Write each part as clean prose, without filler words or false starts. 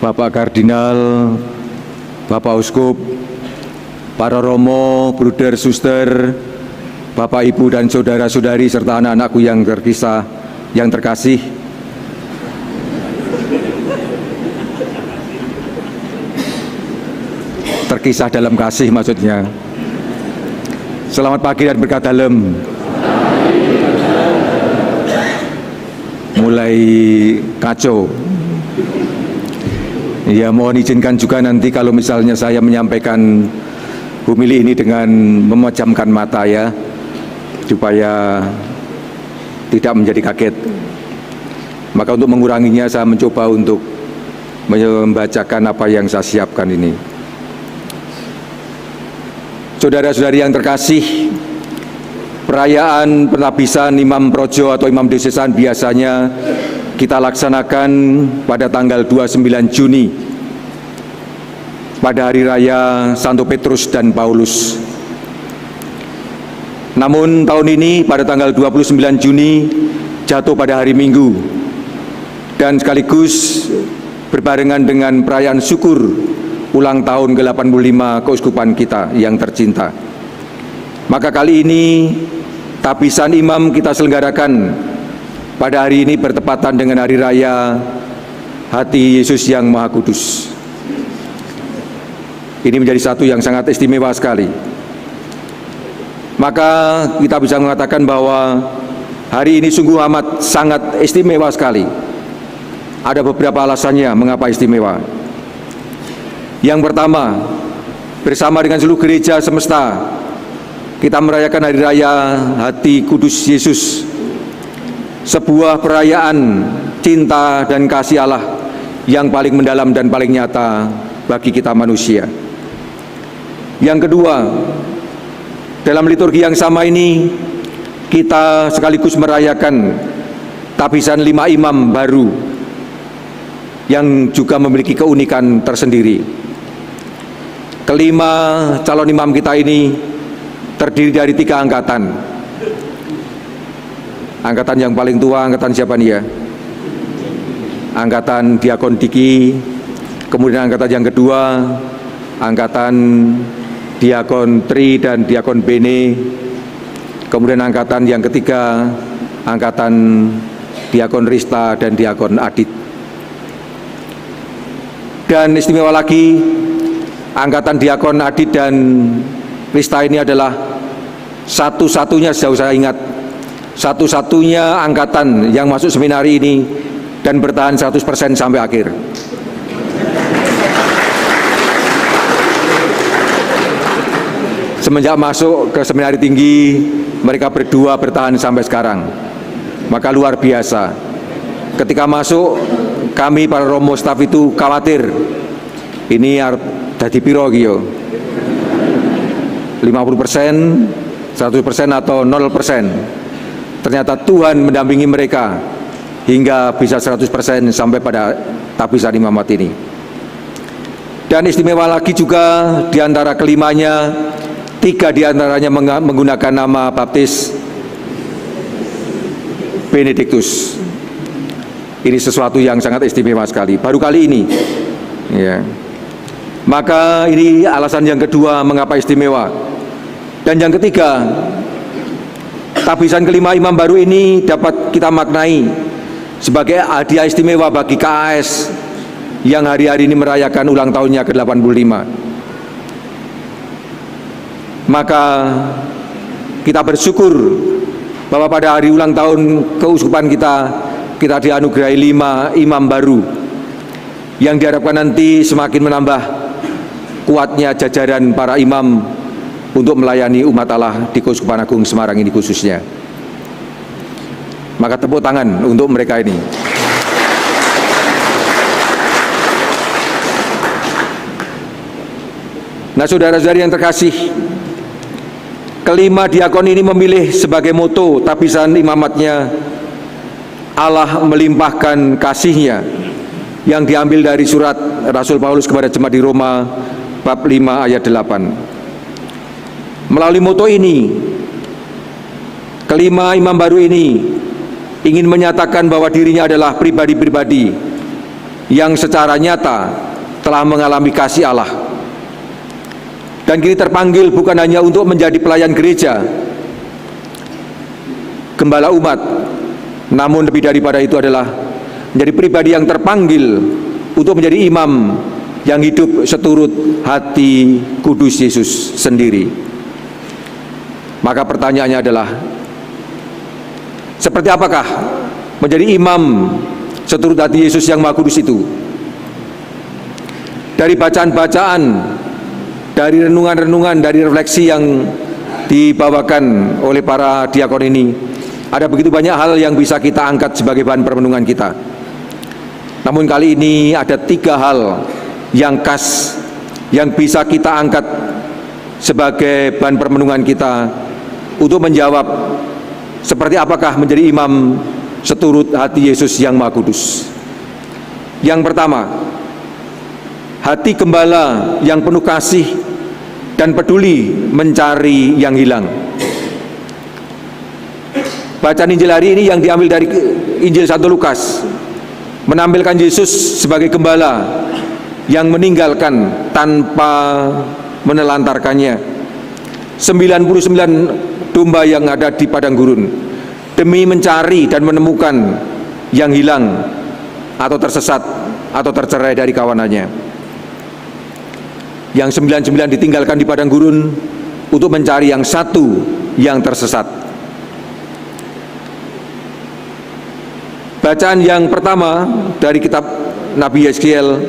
Bapak Kardinal, Bapak Uskup, para romo, bruder, suster, Bapak, Ibu, dan saudara-saudari, serta anak-anakku yang terkasih. Terkisah dalam kasih maksudnya. Selamat pagi dan berkah dalem. Mulai kacau. Ya, mohon izinkan juga nanti kalau misalnya saya menyampaikan homili ini dengan memejamkan mata ya, supaya tidak menjadi kaget. Maka untuk menguranginya saya mencoba untuk membacakan apa yang saya siapkan ini. Saudara-saudari yang terkasih, perayaan penabisan Imam Projo atau Imam Diocesan biasanya kita laksanakan pada tanggal 29 Juni pada hari raya Santo Petrus dan Paulus. Namun tahun ini pada tanggal 29 Juni jatuh pada hari Minggu dan sekaligus berbarengan dengan perayaan syukur ulang tahun ke-85 keuskupan kita yang tercinta. Maka kali ini tabisan imam kita selenggarakan pada hari ini bertepatan dengan hari raya Hati Yesus yang Maha Kudus. Ini menjadi satu yang sangat istimewa sekali. Maka kita bisa mengatakan bahwa hari ini sungguh amat sangat istimewa sekali. Ada beberapa alasannya mengapa istimewa. Yang pertama, bersama dengan seluruh gereja semesta, kita merayakan hari raya Hati Kudus Yesus, sebuah perayaan cinta dan kasih Allah yang paling mendalam dan paling nyata bagi kita manusia. Yang kedua, dalam liturgi yang sama ini, kita sekaligus merayakan tabisan 5 imam baru yang juga memiliki keunikan tersendiri. Kelima calon imam kita ini terdiri dari 3 angkatan. Angkatan yang paling tua, angkatan siapa nih ya? Angkatan Diakon Diki. Kemudian angkatan yang kedua, angkatan Diakon Tri dan Diakon Bene. Kemudian angkatan yang ketiga, angkatan Diakon Rista dan Diakon Adit. Dan istimewa lagi, angkatan Diakon Adit dan Rista ini adalah satu-satunya, sejauh saya ingat, satu-satunya angkatan yang masuk seminari ini dan bertahan 100% sampai akhir. Semenjak masuk ke seminari tinggi, mereka berdua bertahan sampai sekarang. Maka luar biasa. Ketika masuk, kami para romo staf itu khawatir. Ini dadi piro iki yo? 50%, 100% atau 0%. Ternyata Tuhan mendampingi mereka hingga bisa 100% sampai pada tabisan imamat ini. Dan istimewa lagi juga di antara kelimanya, 3 di antaranya menggunakan nama baptis Benedictus. Ini sesuatu yang sangat istimewa sekali, baru kali ini ya. Maka ini alasan yang kedua mengapa istimewa. Dan yang ketiga, tabisan kelima imam baru ini dapat kita maknai sebagai hadiah istimewa bagi KAS yang hari-hari ini merayakan ulang tahunnya ke-85. Maka kita bersyukur bahwa pada hari ulang tahun keuskupan kita dianugerahi 5 imam baru yang diharapkan nanti semakin menambah kuatnya jajaran para imam untuk melayani umat Allah di Keuskupan Agung Semarang ini khususnya. Maka tepuk tangan untuk mereka ini. Nah, saudara-saudari yang terkasih, kelima diakon ini memilih sebagai moto tabisan imamatnya, Allah melimpahkan kasih-Nya, yang diambil dari surat Rasul Paulus kepada jemaat di Roma bab 5 ayat 8. Melalui moto ini, kelima imam baru ini ingin menyatakan bahwa dirinya adalah pribadi-pribadi yang secara nyata telah mengalami kasih Allah. Dan kini terpanggil bukan hanya untuk menjadi pelayan gereja, gembala umat, namun lebih daripada itu adalah menjadi pribadi yang terpanggil untuk menjadi imam yang hidup seturut hati kudus Yesus sendiri. Maka pertanyaannya adalah, seperti apakah menjadi imam seturut hati Yesus yang Maha Kudus itu? Dari bacaan-bacaan, dari renungan-renungan, dari refleksi yang dibawakan oleh para diakon ini, ada begitu banyak hal yang bisa kita angkat sebagai bahan perenungan kita. Namun kali ini ada 3 hal yang khas yang bisa kita angkat sebagai bahan perenungan kita untuk menjawab seperti apakah menjadi imam seturut hati Yesus yang Maha Kudus. Yang pertama, hati gembala yang penuh kasih dan peduli mencari yang hilang. Bacaan Injil hari ini yang diambil dari Injil Santo Lukas menampilkan Yesus sebagai gembala yang meninggalkan tanpa menelantarkannya 99 domba yang ada di padang gurun demi mencari dan menemukan yang hilang atau tersesat atau tercerai dari kawanannya. Yang 99 ditinggalkan di padang gurun untuk mencari yang satu yang tersesat. Bacaan yang pertama dari kitab Nabi Yeskiel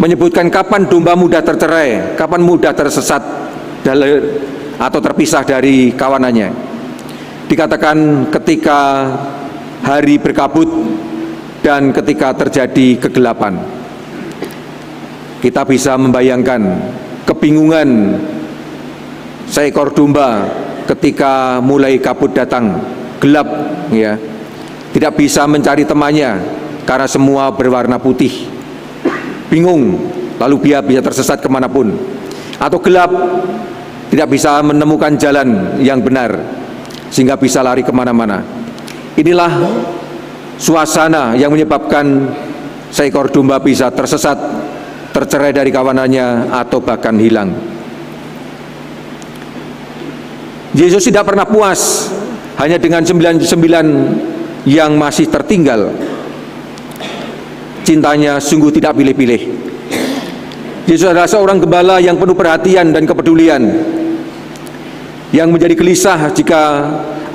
menyebutkan kapan domba mudah tercerai, kapan mudah tersesat atau terpisah dari kawanannya. Dikatakan ketika hari berkabut dan ketika terjadi kegelapan. Kita bisa membayangkan kebingungan seekor domba ketika mulai kabut datang, gelap, ya, tidak bisa mencari temannya karena semua berwarna putih, bingung, lalu dia bisa tersesat kemanapun, atau gelap, tidak bisa menemukan jalan yang benar sehingga bisa lari kemana-mana. Inilah suasana yang menyebabkan seekor domba bisa tersesat, tercerai dari kawanannya, atau bahkan hilang. Yesus tidak pernah puas hanya dengan 99 yang masih tertinggal. Cintanya sungguh tidak pilih-pilih. Yesus adalah seorang gembala yang penuh perhatian dan kepedulian, yang menjadi gelisah jika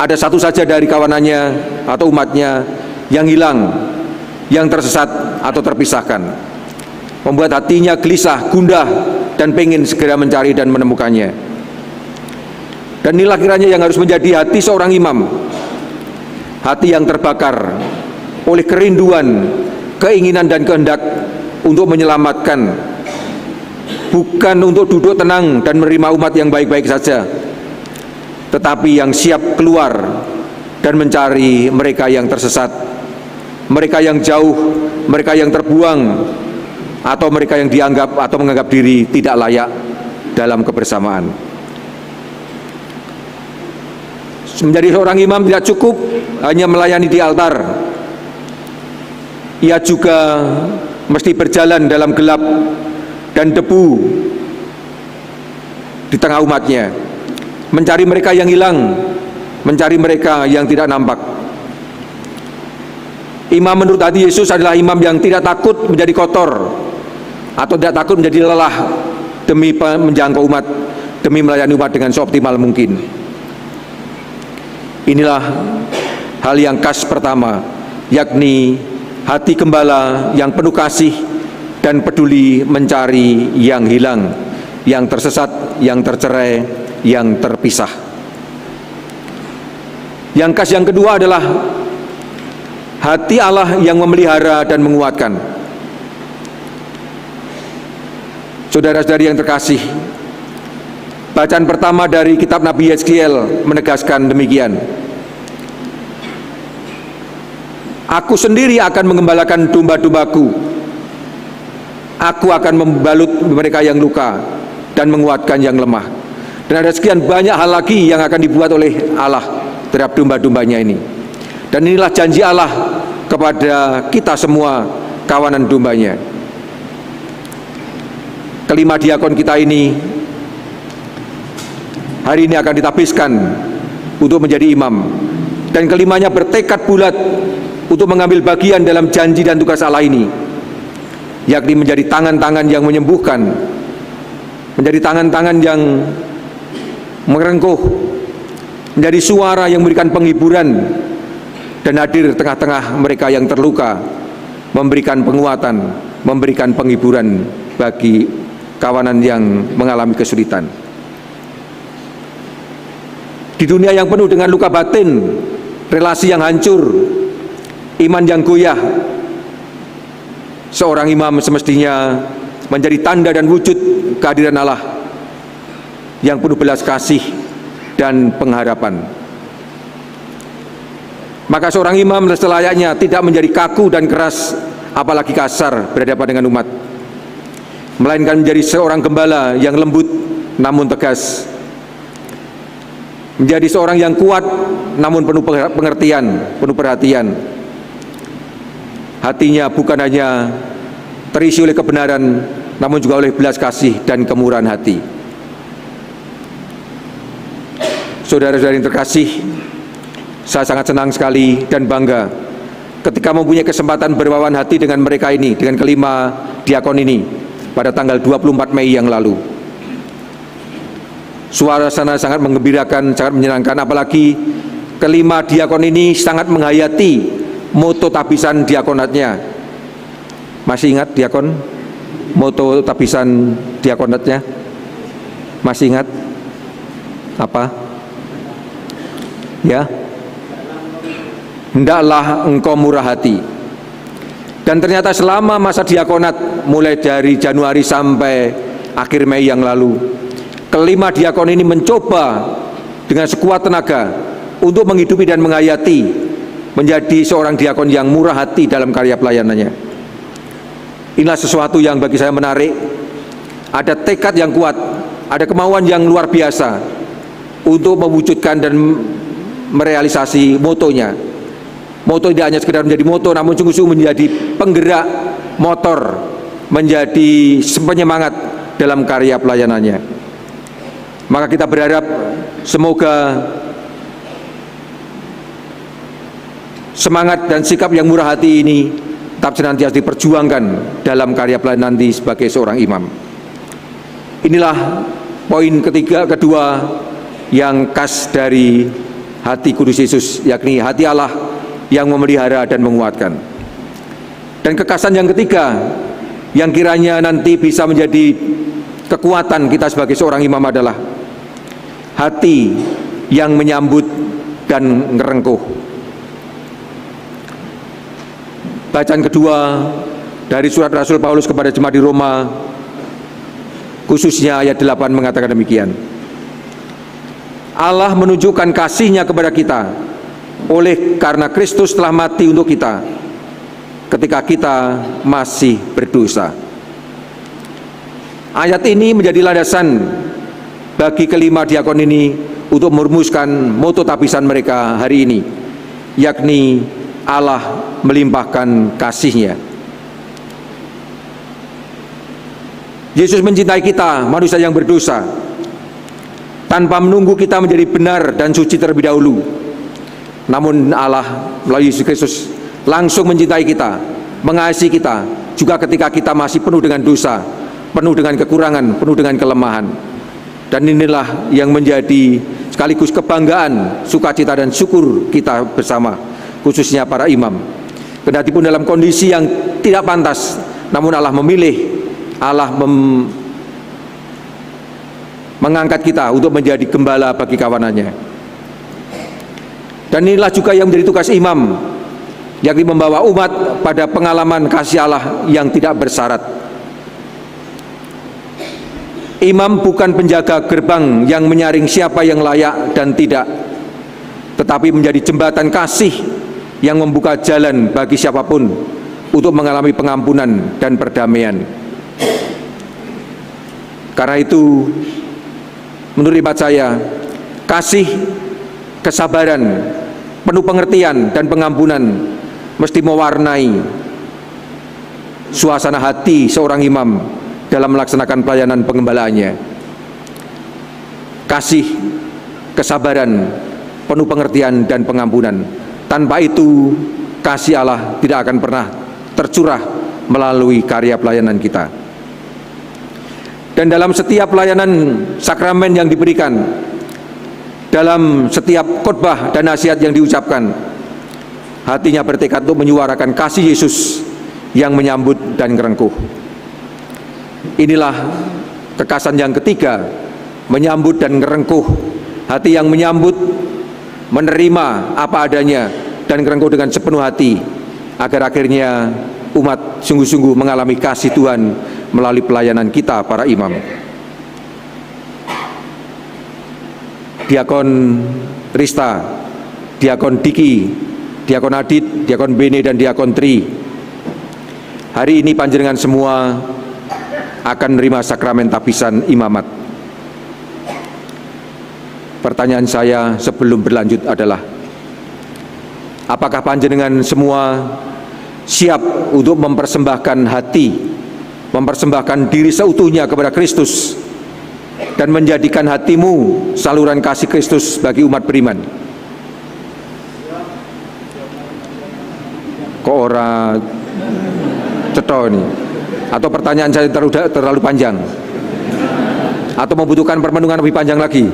ada satu saja dari kawanannya atau umatnya yang hilang, yang tersesat atau terpisahkan. Membuat hatinya gelisah, gundah, dan pengen segera mencari dan menemukannya. Dan inilah kiranya yang harus menjadi hati seorang imam. Hati yang terbakar oleh kerinduan, keinginan dan kehendak untuk menyelamatkan, bukan untuk duduk tenang dan menerima umat yang baik-baik saja, tetapi yang siap keluar dan mencari mereka yang tersesat, mereka yang jauh, mereka yang terbuang, atau mereka yang dianggap atau menganggap diri tidak layak dalam kebersamaan. Menjadi seorang imam tidak cukup hanya melayani di altar. Ia juga mesti berjalan dalam gelap dan debu di tengah umatnya, mencari mereka yang hilang, mencari mereka yang tidak nampak. Imam menurut hati Yesus adalah imam yang tidak takut menjadi kotor atau tidak takut menjadi lelah demi menjangkau umat, demi melayani umat dengan seoptimal mungkin. Inilah hal yang khas pertama, yakni hati gembala yang penuh kasih dan peduli mencari yang hilang, yang tersesat, yang tercerai, yang terpisah. Yang khas yang kedua adalah hati Allah yang memelihara dan menguatkan. Saudara-saudari yang terkasih, bacaan pertama dari kitab Nabi Yeskiel menegaskan demikian. Aku sendiri akan mengembalakan domba-dombaku. Aku akan membalut mereka yang luka dan menguatkan yang lemah. Dan ada sekian banyak hal lagi yang akan dibuat oleh Allah terhadap domba-dombanya ini. Dan inilah janji Allah kepada kita semua kawanan dombanya. Kelima diakon kita ini hari ini akan ditabiskan untuk menjadi imam, dan kelimanya bertekad bulat untuk mengambil bagian dalam janji dan tugas Allah ini, yakni menjadi tangan-tangan yang menyembuhkan, menjadi tangan-tangan yang merengkuh, menjadi suara yang memberikan penghiburan, dan hadir tengah-tengah mereka yang terluka, memberikan penguatan, memberikan penghiburan bagi kawanan yang mengalami kesulitan. Di dunia yang penuh dengan luka batin, relasi yang hancur, iman yang goyah, seorang imam semestinya menjadi tanda dan wujud kehadiran Allah yang penuh belas kasih dan pengharapan. Maka seorang imam selayaknya tidak menjadi kaku dan keras, apalagi kasar berhadapan dengan umat, melainkan menjadi seorang gembala yang lembut namun tegas, menjadi seorang yang kuat namun penuh pengertian, penuh perhatian. Hatinya bukan hanya terisi oleh kebenaran, namun juga oleh belas kasih dan kemurahan hati. Saudara-saudara yang terkasih, saya sangat senang sekali dan bangga ketika mempunyai kesempatan berwawan hati dengan mereka ini, dengan kelima diakon ini pada tanggal 24 Mei yang lalu. Suasana sangat menggembirakan, sangat menyenangkan, apalagi kelima diakon ini sangat menghayati moto tabisan diakonatnya. Masih ingat diakon? Moto tabisan diakonatnya? Masih ingat? Apa? Ya? Hendaklah engkau murah hati. Dan ternyata selama masa diakonat, mulai dari Januari sampai akhir Mei yang lalu, kelima diakon ini mencoba dengan sekuat tenaga untuk menghidupi dan menghayati menjadi seorang diakon yang murah hati dalam karya pelayanannya. Inilah sesuatu yang bagi saya menarik. Ada tekad yang kuat, ada kemauan yang luar biasa untuk mewujudkan dan merealisasi motonya. Moto tidak hanya sekedar menjadi moto, namun sungguh-sungguh menjadi penggerak motor, menjadi penyemangat dalam karya pelayanannya. Maka kita berharap semoga semangat dan sikap yang murah hati ini tetap senantiasa diperjuangkan dalam karya pelayanan nanti sebagai seorang imam. Inilah poin kedua yang khas dari hati Kudus Yesus, yakni hati Allah yang memelihara dan menguatkan. Dan kekhasan yang ketiga yang kiranya nanti bisa menjadi kekuatan kita sebagai seorang imam adalah hati yang menyambut dan ngerengkuh. Bacaan kedua dari surat Rasul Paulus kepada jemaat di Roma, khususnya ayat 8 mengatakan demikian. Allah menunjukkan kasih-Nya kepada kita oleh karena Kristus telah mati untuk kita ketika kita masih berdosa. Ayat ini menjadi landasan bagi kelima diakon ini untuk merumuskan moto tabisan mereka hari ini, yakni Allah melimpahkan kasih-Nya. Yesus mencintai kita, manusia yang berdosa, tanpa menunggu kita menjadi benar dan suci terlebih dahulu. Namun Allah melalui Yesus Kristus langsung mencintai kita, mengasihi kita, juga ketika kita masih penuh dengan dosa, penuh dengan kekurangan, penuh dengan kelemahan. Dan inilah yang menjadi sekaligus kebanggaan, sukacita dan syukur kita bersama, khususnya para imam. Kendatipun dalam kondisi yang tidak pantas, namun Allah memilih, Allah mengangkat kita untuk menjadi gembala bagi kawanannya. Dan inilah juga yang menjadi tugas imam, yakni membawa umat pada pengalaman kasih Allah yang tidak bersyarat. Imam bukan penjaga gerbang yang menyaring siapa yang layak dan tidak, tetapi menjadi jembatan kasih yang membuka jalan bagi siapapun untuk mengalami pengampunan dan perdamaian. Karena itu, menurut hemat saya, kasih, kesabaran, penuh pengertian dan pengampunan mesti mewarnai suasana hati seorang imam dalam melaksanakan pelayanan pengembalaannya. Kasih, kesabaran, penuh pengertian dan pengampunan. Tanpa itu, kasih Allah tidak akan pernah tercurah melalui karya pelayanan kita. Dan dalam setiap pelayanan sakramen yang diberikan, dalam setiap khotbah dan nasihat yang diucapkan, hatinya bertekad untuk menyuarakan kasih Yesus yang menyambut dan ngerengkuh. Inilah kekasan yang ketiga, menyambut dan ngerengkuh. Hati yang menyambut, menerima apa adanya dan ngerengkuh dengan sepenuh hati, agar akhirnya umat sungguh-sungguh mengalami kasih Tuhan melalui pelayanan kita para imam. Diakon Rista, Diakon Diki, Diakon Adit, Diakon Bene dan Diakon Tri, hari ini panjenengan semua akan menerima sakramen tabisan imamat. Pertanyaan saya sebelum berlanjut adalah, apakah panjenengan semua siap untuk mempersembahkan hati, mempersembahkan diri seutuhnya kepada Kristus dan menjadikan hatimu saluran kasih Kristus bagi umat beriman? Kok ora cetha ini? Atau pertanyaan saya terlalu panjang? Atau membutuhkan permenungan lebih panjang lagi?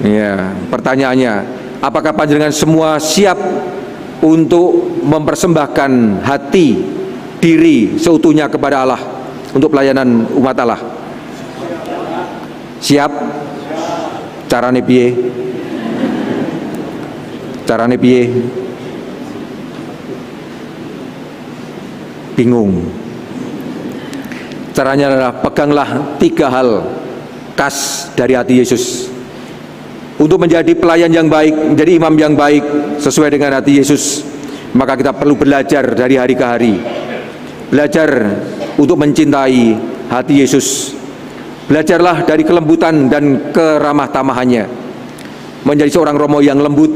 Ya, pertanyaannya, apakah panjenengan semua siap untuk mempersembahkan hati, diri seutuhnya kepada Allah untuk pelayanan umat Allah? Siap? Carane piye? Carane piye? Bingung. Caranya adalah peganglah 3 hal khas dari hati Yesus. Untuk menjadi pelayan yang baik, menjadi imam yang baik sesuai dengan hati Yesus, maka kita perlu belajar dari hari ke hari. Belajar untuk mencintai hati Yesus. Belajarlah dari kelembutan dan keramah tamahannya. Menjadi seorang romo yang lembut,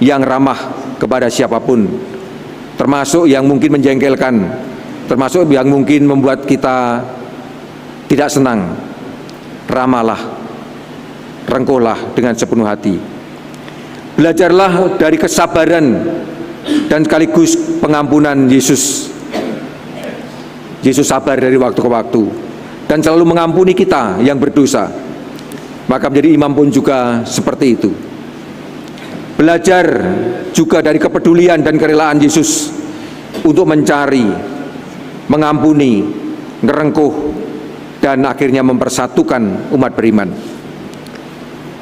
yang ramah kepada siapapun, termasuk yang mungkin menjengkelkan, termasuk yang mungkin membuat kita tidak senang. Ramahlah, rengkuhlah dengan sepenuh hati. Belajarlah dari kesabaran dan sekaligus pengampunan Yesus. Yesus sabar dari waktu ke waktu dan selalu mengampuni kita yang berdosa. Maka menjadi imam pun juga seperti itu. Belajar juga dari kepedulian dan kerelaan Yesus untuk mencari, mengampuni, ngerengkuh, dan akhirnya mempersatukan umat beriman.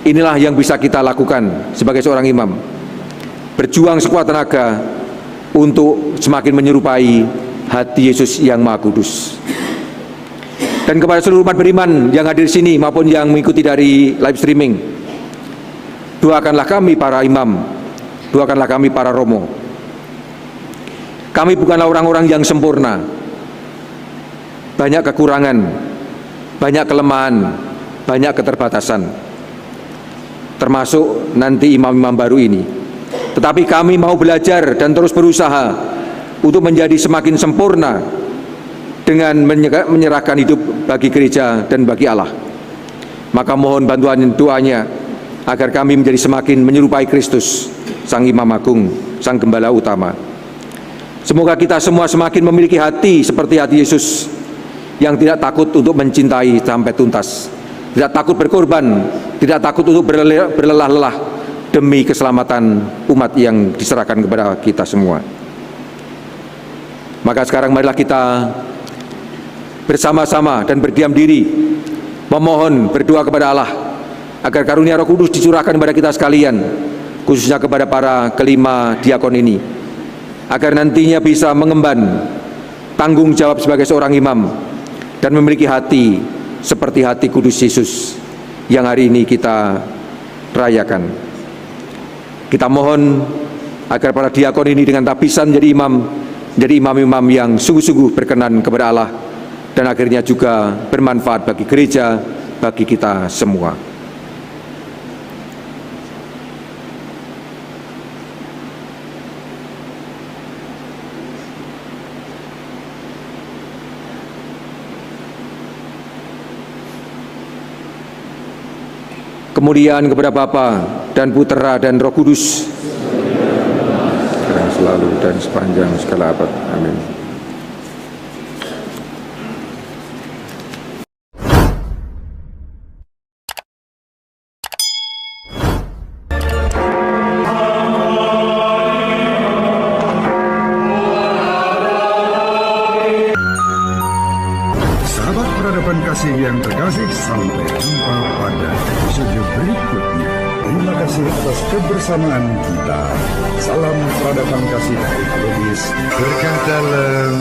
Inilah yang bisa kita lakukan sebagai seorang imam. Berjuang sekuat tenaga untuk semakin menyerupai hati Yesus yang Maha Kudus. Dan kepada seluruh umat beriman yang hadir di sini maupun yang mengikuti dari live streaming, doakanlah kami para imam, doakanlah kami para romo. Kami bukanlah orang-orang yang sempurna. Banyak kekurangan, banyak kelemahan, banyak keterbatasan, termasuk nanti imam-imam baru ini. Tetapi kami mau belajar dan terus berusaha untuk menjadi semakin sempurna dengan menyerahkan hidup bagi gereja dan bagi Allah. Maka mohon bantuan doanya agar kami menjadi semakin menyerupai Kristus, Sang Imam Agung, Sang Gembala Utama. Semoga kita semua semakin memiliki hati seperti hati Yesus, yang tidak takut untuk mencintai sampai tuntas, tidak takut berkorban, tidak takut untuk berlelah-lelah demi keselamatan umat yang diserahkan kepada kita semua. Maka sekarang marilah kita bersama-sama dan berdiam diri, memohon, berdoa kepada Allah agar karunia Roh Kudus dicurahkan kepada kita sekalian, khususnya kepada para kelima diakon ini, agar nantinya bisa mengemban tanggung jawab sebagai seorang imam dan memiliki hati seperti hati kudus Yesus yang hari ini kita rayakan. Kita mohon agar para diakon ini dengan tabisan menjadi imam-imam yang sungguh-sungguh berkenan kepada Allah dan akhirnya juga bermanfaat bagi gereja, bagi kita semua. kemuliaan kepada Bapa dan Putera dan Roh Kudus, sekarang selalu dan sepanjang segala abad. Amin. Sahabat peradaban kasih yang terkasih, sampai jumpa pada episode berikutnya. Terima kasih atas kebersamaan kita. Salam peradaban kasih dari Logis. Berkah dalam